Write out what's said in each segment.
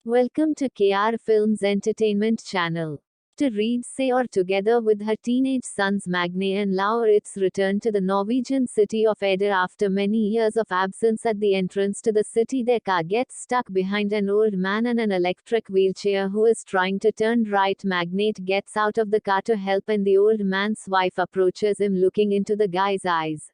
Welcome to KR Films Entertainment Channel. To read, say, or together with her teenage sons Magne and Lauritz return to the Norwegian city of Eder after many years of absence. At the entrance to the city, their car gets stuck behind an old man in an electric wheelchair who is trying to turn right. Magne gets out of the car to help, and the old man's wife approaches him, looking into the guy's eyes.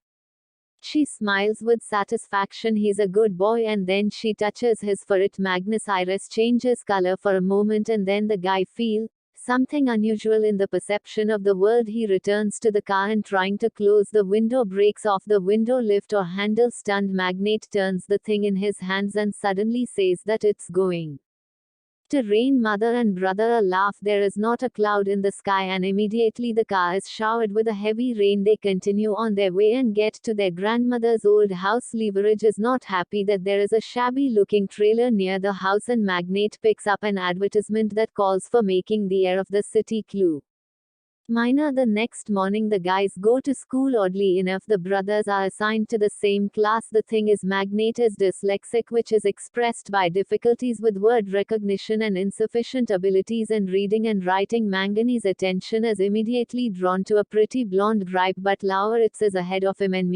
She smiles with satisfaction. He's a good boy, and then she touches his forehead. Magnus' iris changes color for a moment, and then the guy feels something unusual in the perception of the world. He returns to the car and, trying to close the window, breaks off the window lift or handle. Stunned, Magnate turns the thing in his hands and suddenly says that it's going to rain. Mother and brother laugh. There is not a cloud in the sky, and immediately the car is showered with a heavy rain. They continue on their way and get to their grandmother's old house. Leverage is not happy that there is a shabby looking trailer near the house, and Magnate picks up an advertisement that calls for making the air of the city clue minor. The next morning, the guys go to school. Oddly enough, the brothers are assigned to the same class. The thing is, Magnate is dyslexic, which is expressed by difficulties with word recognition and insufficient abilities in reading and writing. Mangani's attention is immediately drawn to a pretty blonde gripe, but Lauritz is ahead of him, and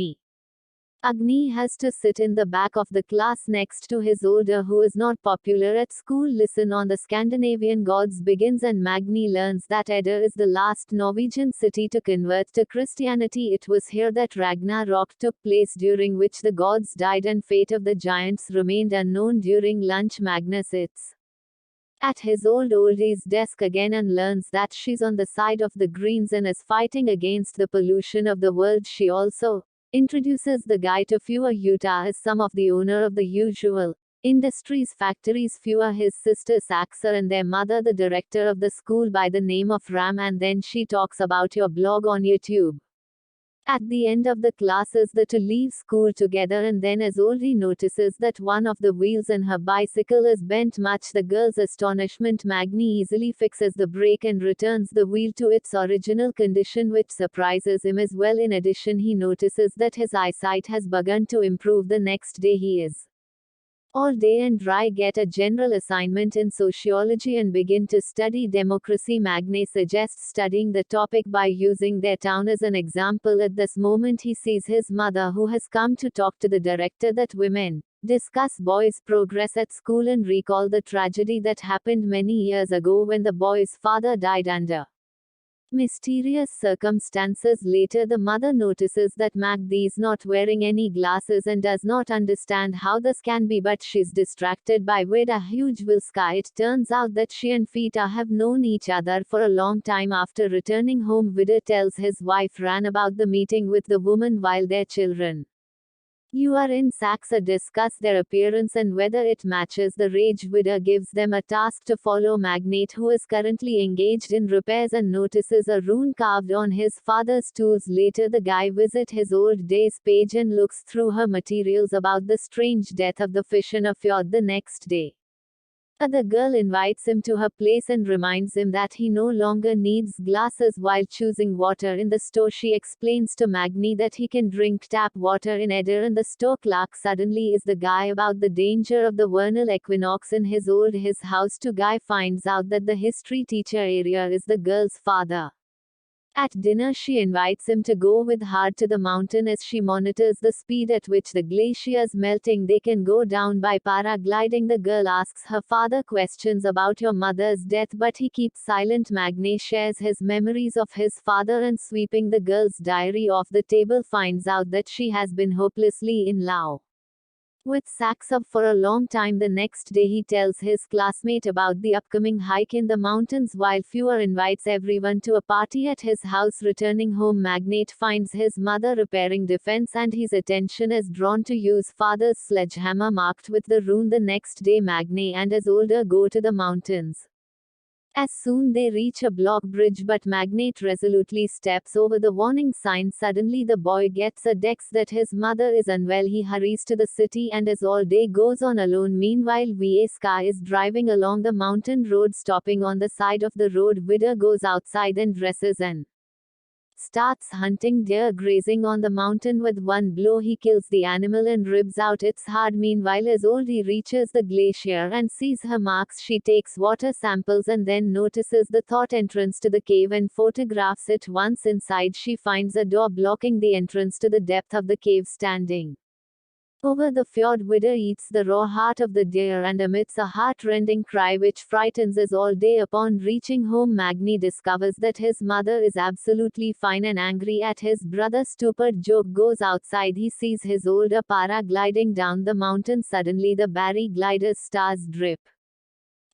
Agni has to sit in the back of the class next to his older, who is not popular at school. Listen on the Scandinavian gods begins, and Magni learns that Eder is the last Norwegian city to convert to Christianity. It was here that Ragnarok took place, during which the gods died and fate of the giants remained unknown. During lunch, Magnus sits at his oldie's desk again and learns that she's on the side of the Greens and is fighting against the pollution of the world. She also introduces the guy to Fewer. Utah is some of the owner of the usual industries factories. Fewer, his sister Saxer, and their mother the director of the school by the name of Ram, and then she talks about your blog on YouTube. At the end of the class is the to leave school together, and then as Oldie notices that one of the wheels in her bicycle is bent. Much the girl's astonishment, Magni easily fixes the brake and returns the wheel to its original condition, which surprises him as well. In addition, he notices that his eyesight has begun to improve. The next day, he is all day and dry. Get a general assignment in sociology and begin to study democracy. Magne suggests studying the topic by using their town as an example. At this moment, he sees his mother, who has come to talk to the director that women discuss boys' progress at school and recall the tragedy that happened many years ago when the boy's father died under mysterious circumstances. Later, the mother notices that Magdi is not wearing any glasses and does not understand how this can be, but she's distracted by with a huge will sky. It turns out that she and Fita have known each other for a long time. After returning home, Vida tells his wife Ran about the meeting with the woman while their children are in Saxa discuss their appearance and whether it matches the rage. Vida gives them a task to follow Magnate, who is currently engaged in repairs, and notices a rune carved on his father's tools. Later, the guy visits his old days page and looks through her materials about the strange death of the fish in a fjord. The next day, the girl invites him to her place and reminds him that he no longer needs glasses while choosing water in the store. She explains to Magni that he can drink tap water in Eder, and the store clerk suddenly is the guy about the danger of the vernal equinox in his house. To Guy finds out that the history teacher area is the girl's father. At dinner, she invites him to go with her to the mountain as she monitors the speed at which the glaciers melting. They can go down by paragliding. The girl asks her father questions about your mother's death, but he keeps silent. Magne shares his memories of his father and, sweeping the girl's diary off the table, finds out that she has been hopelessly in love with Saxa for a long time. The next day, he tells his classmate about the upcoming hike in the mountains, while Fewer invites everyone to a party at his house. Returning home, Magnate finds his mother repairing defense, and his attention is drawn to use father's sledgehammer marked with the rune. The next day, Magne and his older go to the mountains. As soon they reach a block bridge, but Magnate resolutely steps over the warning sign. Suddenly the boy gets a text that his mother is unwell. He hurries to the city, and as all day goes on alone. Meanwhile, Ska is driving along the mountain road. Stopping on the side of the road, Vida goes outside and dresses and starts hunting deer grazing on the mountain. With one blow he kills the animal and rips out its heart. Meanwhile, Isolde reaches the glacier and sees her marks. She takes water samples and then notices the thought entrance to the cave and photographs it. Once inside, she finds a door blocking the entrance to the depth of the cave. Standing over the fjord, Wider eats the raw heart of the deer and emits a heart-rending cry which frightens Isolde. Upon reaching home, Magni discovers that his mother is absolutely fine and angry at his brother's stupid joke. Goes outside, he sees his older paragliding down the mountain. Suddenly the Barry glider's stars drip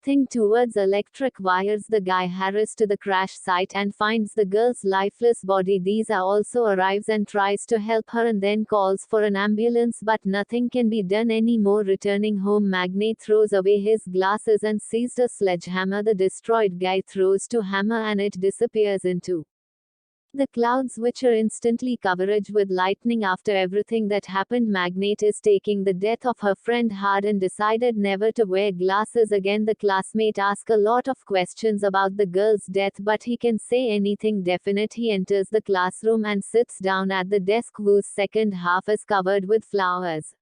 thing towards electric wires. The guy hurries to the crash site and finds the girl's lifeless body. These also arrives and tries to help her and then calls for an ambulance, but nothing can be done anymore. Returning home, Magni throws away his glasses and seizes a sledgehammer. The destroyed guy throws to hammer and it disappears into the clouds, which are instantly covered with lightning. After everything that happened, Magnate is taking the death of her friend hard and decided never to wear glasses again. The classmate asks a lot of questions about the girl's death, but he can say anything definite. He enters the classroom and sits down at the desk, whose second half is covered with flowers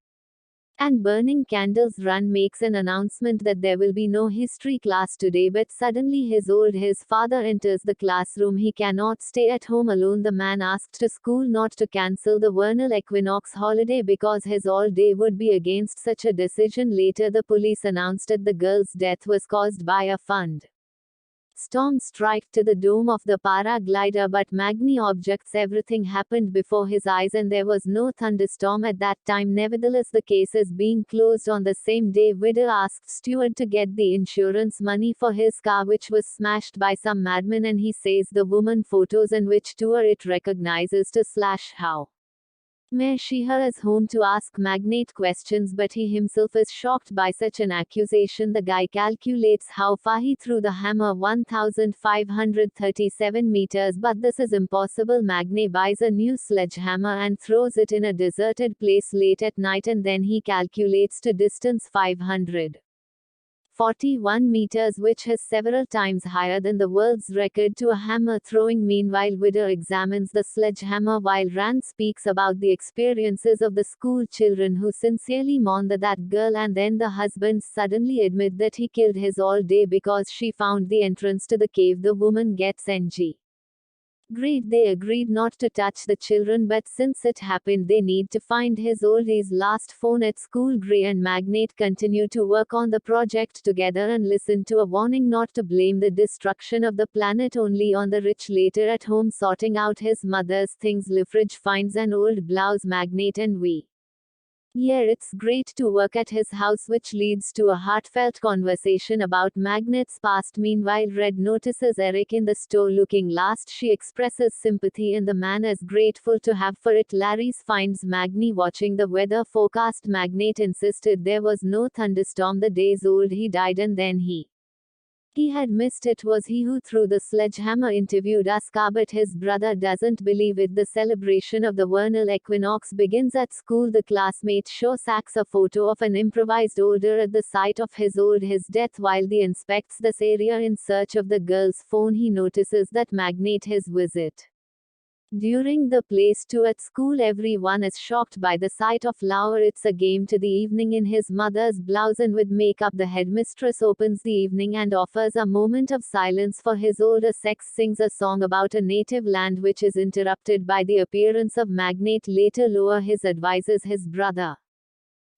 and burning candles. Run makes an announcement that there will be no history class today, but suddenly his father enters the classroom. He cannot stay at home alone. The man asked to school not to cancel the vernal equinox holiday because his all day would be against such a decision. Later, the police announced that the girl's death was caused by a fund storm strike to the dome of the paraglider, but Magni objects. Everything happened before his eyes and there was no thunderstorm at that time. Nevertheless, the case is being closed on the same day. Widow asked Stewart to get the insurance money for his car, which was smashed by some madman, and he says the woman photos and which tour it recognizes to slash how May she hurries home to ask Magnate questions, but he himself is shocked by such an accusation. The guy calculates how far he threw the hammer, 1537 meters, but this is impossible. Magne buys a new sledgehammer and throws it in a deserted place late at night, and then he calculates to distance 541 meters, which is several times higher than the world's record to a hammer throwing. Meanwhile, Widow examines the sledgehammer while Rand speaks about the experiences of the school children who sincerely mourn that girl, and then the husbands suddenly admit that he killed his all day because she found the entrance to the cave. The woman gets ng. Great. They agreed not to touch the children, but since it happened, they need to find his oldie's last phone at school. Gray and Magnate continue to work on the project together and listen to a warning not to blame the destruction of the planet only on the rich. Later at home, sorting out his mother's things, Lifridge finds an old blouse. Magnate and Yeah, it's great to work at his house, which leads to a heartfelt conversation about Magnate's past. Meanwhile, Red notices Eric in the store looking lost. She expresses sympathy and the man is grateful to have for it. Larry finds Magni watching the weather forecast. Magnate insisted there was no thunderstorm the days old he died, and then he had missed it. Was he who threw the sledgehammer? Interviewed Asuka, but his brother doesn't believe it. The celebration of the vernal equinox begins at school. The classmate shows Sax a photo of an improvised altar at the site of his death. While he inspects this area in search of the girl's phone, he notices that Magnate his visit during the place tour at school. Everyone is shocked by the sight of Lauer. It's a game to the evening in his mother's blouse and with makeup. The headmistress opens the evening and offers a moment of silence for his older sex, sings a song about a native land, which is interrupted by the appearance of Magnate. Later, Lower advises his brother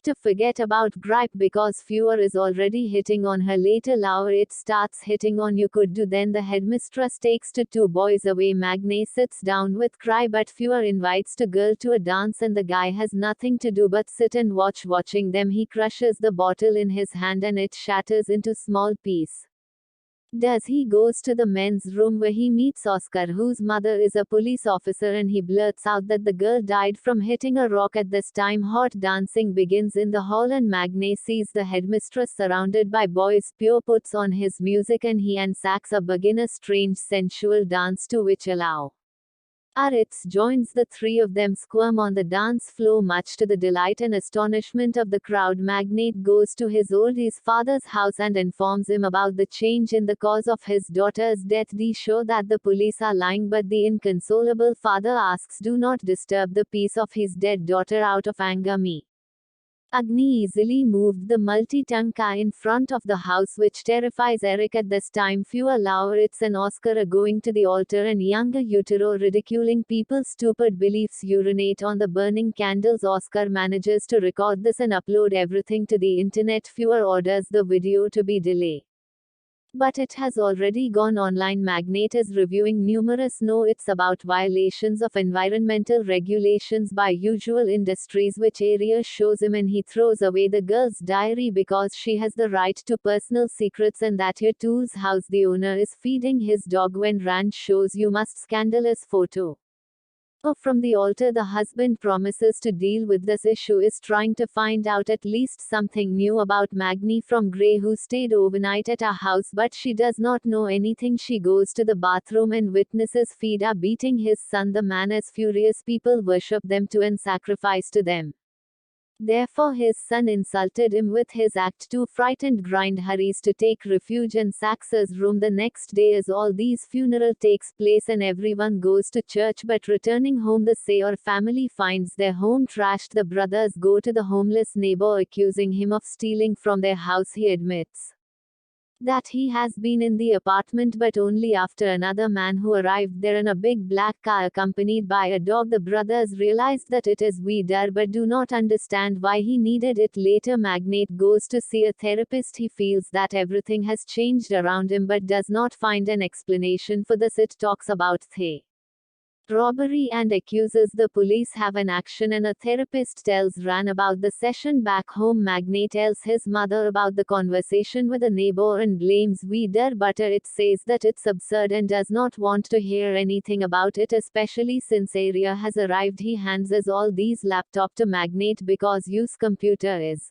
to forget about Gripe because Fewer is already hitting on her. Later, Lauer it starts hitting on you could do. Then the headmistress takes the two boys away. Magne sits down with Cry, but Fewer invites the girl to a dance and the guy has nothing to do but sit and watch. Watching them, he crushes the bottle in his hand and it shatters into small pieces. He goes to the men's room where he meets Oscar, whose mother is a police officer, and he blurts out that the girl died from hitting a rock. At this time, hot dancing begins in the hall and Magne sees the headmistress surrounded by boys. Pure puts on his music and he and Sax begin a strange sensual dance to which allow Aritz joins the three of them squirm on the dance floor much to the delight and astonishment of the crowd. Magnate goes to his father's house and informs him about the change in the cause of his daughter's death. They show that the police are lying, but the inconsolable father asks, "Do not disturb the peace of his dead daughter out of anger me." Agni easily moved the multi-ton car in front of the house, which terrifies Eric at this time. Fewer Lauritz and Oscar are going to the altar, and younger Utero, ridiculing people's stupid beliefs, urinate on the burning candles. Oscar manages to record this and upload everything to the internet. Fewer orders the video to be delayed, but it has already gone online. Magnate is reviewing numerous notes about violations of environmental regulations by usual industries, which area shows him, and he throws away the girl's diary because she has the right to personal secrets, and that here tools house the owner is feeding his dog when Rand shows you must scandalous photo. From the altar, the husband promises to deal with this issue, is trying to find out at least something new about Magni from Gray, who stayed overnight at our house, but she does not know anything. She goes to the bathroom and witnesses Fida beating his son. The man is furious. People worship them too and sacrifice to them. Therefore his son insulted him with his act. Too frightened, Grind hurries to take refuge in Sax's room. The next day as all these funeral takes place and everyone goes to church, but returning home the Sayor family finds their home trashed. The brothers go to the homeless neighbor accusing him of stealing from their house. He admits that he has been in the apartment, but only after another man who arrived there in a big black car accompanied by a dog. The brothers realize that it is Vidar but do not understand why he needed it. Later Magnate goes to see a therapist. He feels that everything has changed around him but does not find an explanation for this. It talks about the robbery and accuses the police have an action, and a therapist tells Ran about the session back home. Magnate tells his mother about the conversation with a neighbor and blames Vidar, but it says that it's absurd and does not want to hear anything about it, especially since Arya has arrived. He hands us all these laptop to Magnate because use computer is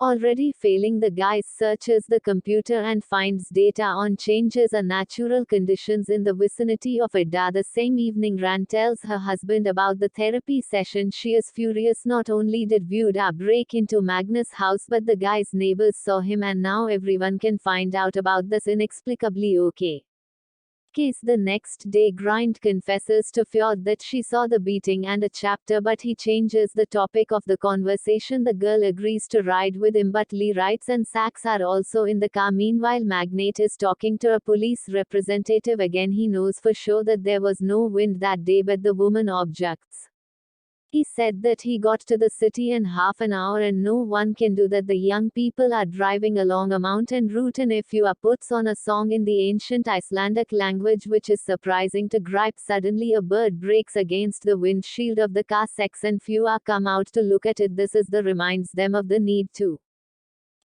already failing. The guy searches the computer and finds data on changes and natural conditions in the vicinity of Idda. The same evening Rand tells her husband about the therapy session. She is furious. Not only did Vidar break into Magnus' house, but the guy's neighbors saw him, and now everyone can find out about this inexplicably okay case. The next day Grind confesses to Fjord that she saw the beating and a chapter, but he changes the topic of the conversation. The girl agrees to ride with him, but Lee writes and Sax are also in the car. Meanwhile Magnate is talking to a police representative again. He knows for sure that there was no wind that day, but the woman objects. He said that he got to the city in half an hour and no one can do that. The young people are driving along a mountain route, and if you are puts on a song in the ancient Icelandic language, which is surprising to Gripe. Suddenly a bird breaks against the windshield of the car. Sex and few are come out to look at it. This is the reminds them of the need to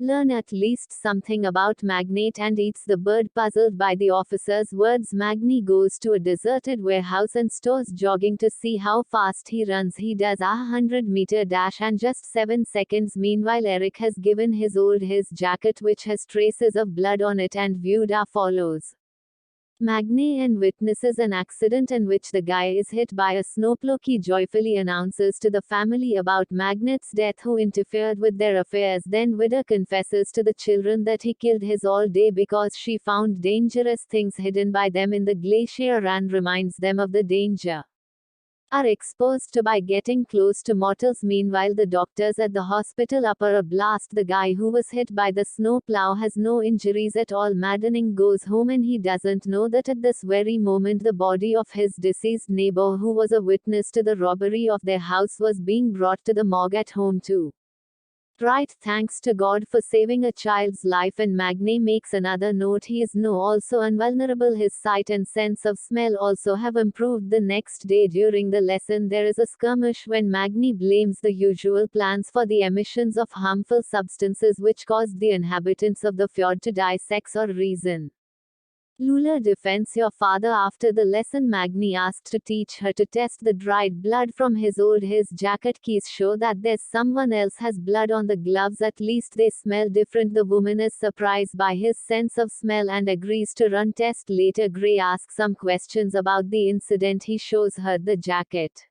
learn at least something about Magnate and eats the bird. Puzzled by the officer's words, Magni goes to a deserted warehouse and stores jogging to see how fast he runs. He does a 100-meter dash and just 7 seconds. Meanwhile Eric has given his jacket, which has traces of blood on it, and Vuda follows Magne and witnesses an accident in which the guy is hit by a snowplow. He joyfully announces to the family about Magnet's death, who interfered with their affairs. Then Vida confesses to the children that he killed his all day because she found dangerous things hidden by them in the glacier and reminds them of the danger are exposed to by getting close to mortals. Meanwhile the doctors at the hospital upper a blast. The guy who was hit by the snow plow has no injuries at all. Maddening goes home and he doesn't know that at this very moment the body of his deceased neighbor, who was a witness to the robbery of their house, was being brought to the morgue at home too. Right, thanks to God for saving a child's life. And Magne makes another note. He is no also invulnerable. His sight and sense of smell also have improved. The next day during the lesson there is a skirmish when Magne blames the usual plans for the emissions of harmful substances which caused the inhabitants of the fjord to die. Sex or reason. Lula defends your father after the lesson. Magni asked to teach her to test the dried blood from his jacket keys show that there's someone else has blood on the gloves, at least they smell different. The woman is surprised by his sense of smell and agrees to run test later. Gray asks some questions about the incident. He shows her the jacket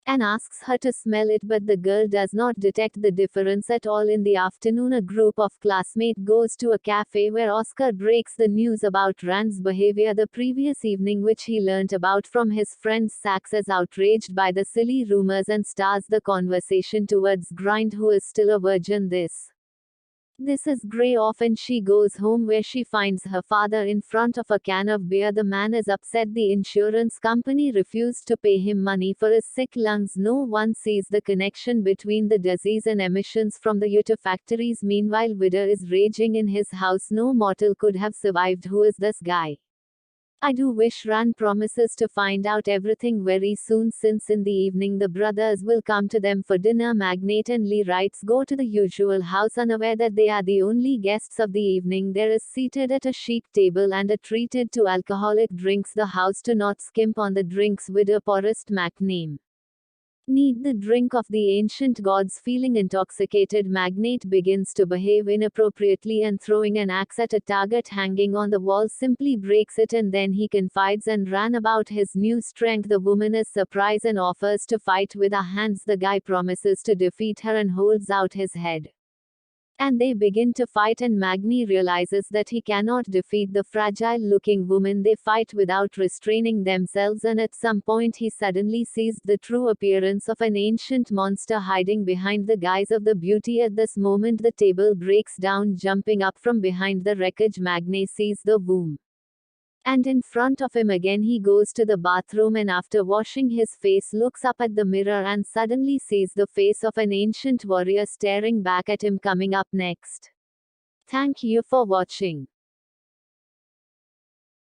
and asks her to smell it, but the girl does not detect the difference at all. In the afternoon, a group of classmates goes to a cafe where Oscar breaks the news about Rand's behavior the previous evening, which he learnt about from his friend. Sax is outraged by the silly rumors and stars the conversation towards Grind, who is still a virgin. This is Grey off and she goes home, where she finds her father in front of a can of beer. The man is upset the insurance company refused to pay him money for his sick lungs. No one sees the connection between the disease and emissions from the Utah factories. Meanwhile, Vidar is raging in his house. No mortal could have survived. Who is this guy? I do wish. Rand promises to find out everything very soon, since in the evening the brothers will come to them for dinner. Magnate and Lee Wrights go to the usual house, unaware that they are the only guests of the evening. There is seated at a chic table and are treated to alcoholic drinks. The house to not skimp on the drinks. Vidar poorest name. Need the drink of the ancient gods. Feeling intoxicated, Magnate begins to behave inappropriately and, throwing an axe at a target hanging on the wall, simply breaks it, and then he confides and ran about his new strength. The woman is surprised and offers to fight with her hands. The guy promises to defeat her and holds out his head. And they begin to fight, and Magni realizes that he cannot defeat the fragile-looking woman. They fight without restraining themselves, and at some point he suddenly sees the true appearance of an ancient monster hiding behind the guise of the beauty. At this moment the table breaks down. Jumping up from behind the wreckage, Magni sees the womb. And in front of him again. He goes to the bathroom and after washing his face looks up at the mirror and suddenly sees the face of an ancient warrior staring back at him. Coming up next. Thank you for watching.